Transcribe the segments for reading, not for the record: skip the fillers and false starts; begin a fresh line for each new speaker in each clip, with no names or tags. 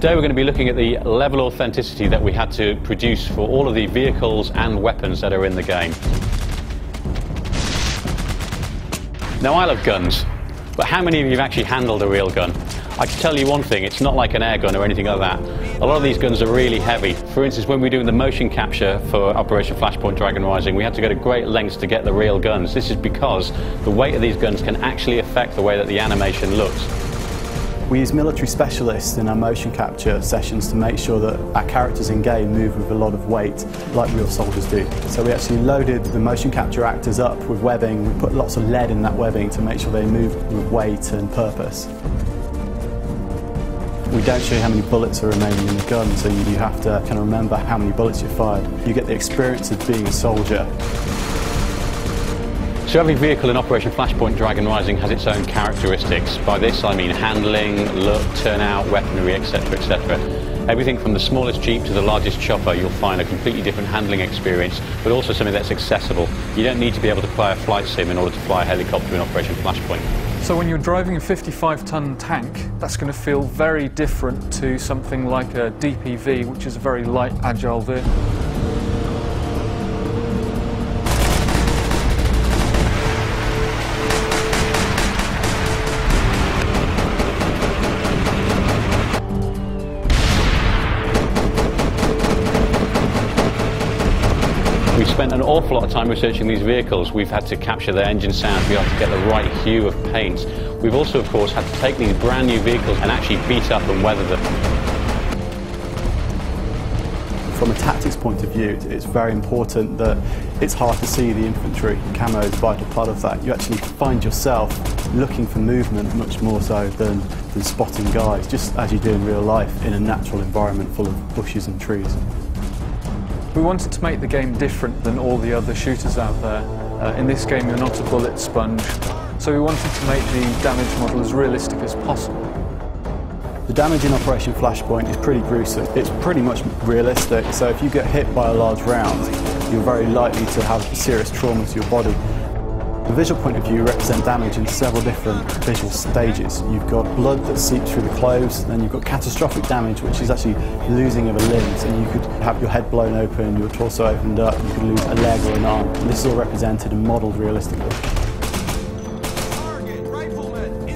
Today we're going to be looking at the level of authenticity that we had to produce for all of the vehicles and weapons that are in the game. Now, I love guns, but how many of you have actually handled a real gun? I can tell you one thing, it's not like an air gun or anything like that. A lot of these guns are really heavy. For instance, when we were doing the motion capture for Operation Flashpoint Dragon Rising, we had to go to great lengths to get the real guns. This is because the weight of these guns can actually affect the way that the animation looks.
We use military specialists in our motion capture sessions to make sure that our characters in game move with a lot of weight, like real soldiers do. So we actually loaded the motion capture actors up with webbing. We put lots of lead in that webbing to make sure they move with weight and purpose. We don't show you how many bullets are remaining in the gun, so you have to kind of remember how many bullets you fired. You get the experience of being a soldier.
So every vehicle in Operation Flashpoint Dragon Rising has its own characteristics. By this I mean handling, look, turnout, weaponry, etc, etc. Everything from the smallest Jeep to the largest chopper, you'll find a completely different handling experience, but also something that's accessible. You don't need to be able to play a flight sim in order to fly a helicopter in Operation Flashpoint.
So when you're driving a 55-ton tank, that's going to feel very different to something like a DPV, which is a very light, agile vehicle.
We've spent an awful lot of time researching these vehicles. We've had to capture their engine sound to be able to get the right hue of paint. We've also, of course, had to take these brand new vehicles and actually beat up and weather them.
From a tactics point of view, it's very important that it's hard to see the infantry. Camo is a vital part of that. You actually find yourself looking for movement much more so than spotting guys, just as you do in real life in a natural environment full of bushes and trees.
We wanted to make the game different than all the other shooters out there. In this game you're not a bullet sponge, so we wanted to make the damage model as realistic as possible.
The damage in Operation Flashpoint is pretty gruesome. It's pretty much realistic, so if you get hit by a large round, you're very likely to have serious trauma to your body. From a visual point of view, you represent damage in several different visual stages. You've got blood that seeps through the clothes, then you've got catastrophic damage, which is actually losing of a limb. So you could have your head blown open, your torso opened up, you could lose a leg or an arm. And this is all represented and modelled realistically.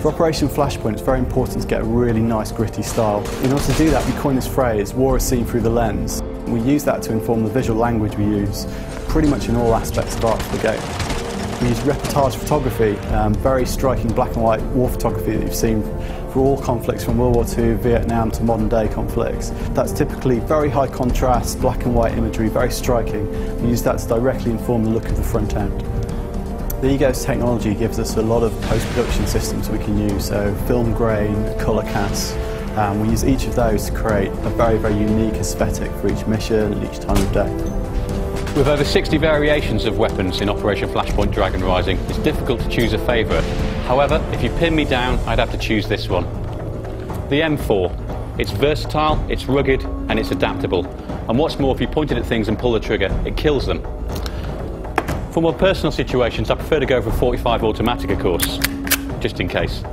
For Operation Flashpoint, it's very important to get a really nice gritty style. In order to do that, we coined this phrase, war is seen through the lens. We use that to inform the visual language we use pretty much in all aspects of art for the game. We use reportage photography, very striking black and white war photography that you've seen for all conflicts from World War II, Vietnam to modern day conflicts. That's typically very high contrast, black and white imagery, very striking. We use that to directly inform the look of the front end. The EGOS technology gives us a lot of post-production systems we can use, so film grain, colour casts. We use each of those to create a very, very unique aesthetic for each mission and each time of day.
With over 60 variations of weapons in Operation Flashpoint Dragon Rising, it's difficult to choose a favourite. However, if you pin me down, I'd have to choose this one. The M4. It's versatile, it's rugged, and it's adaptable. And what's more, if you point it at things and pull the trigger, it kills them. For more personal situations, I prefer to go for 45 automatic, of course, just in case.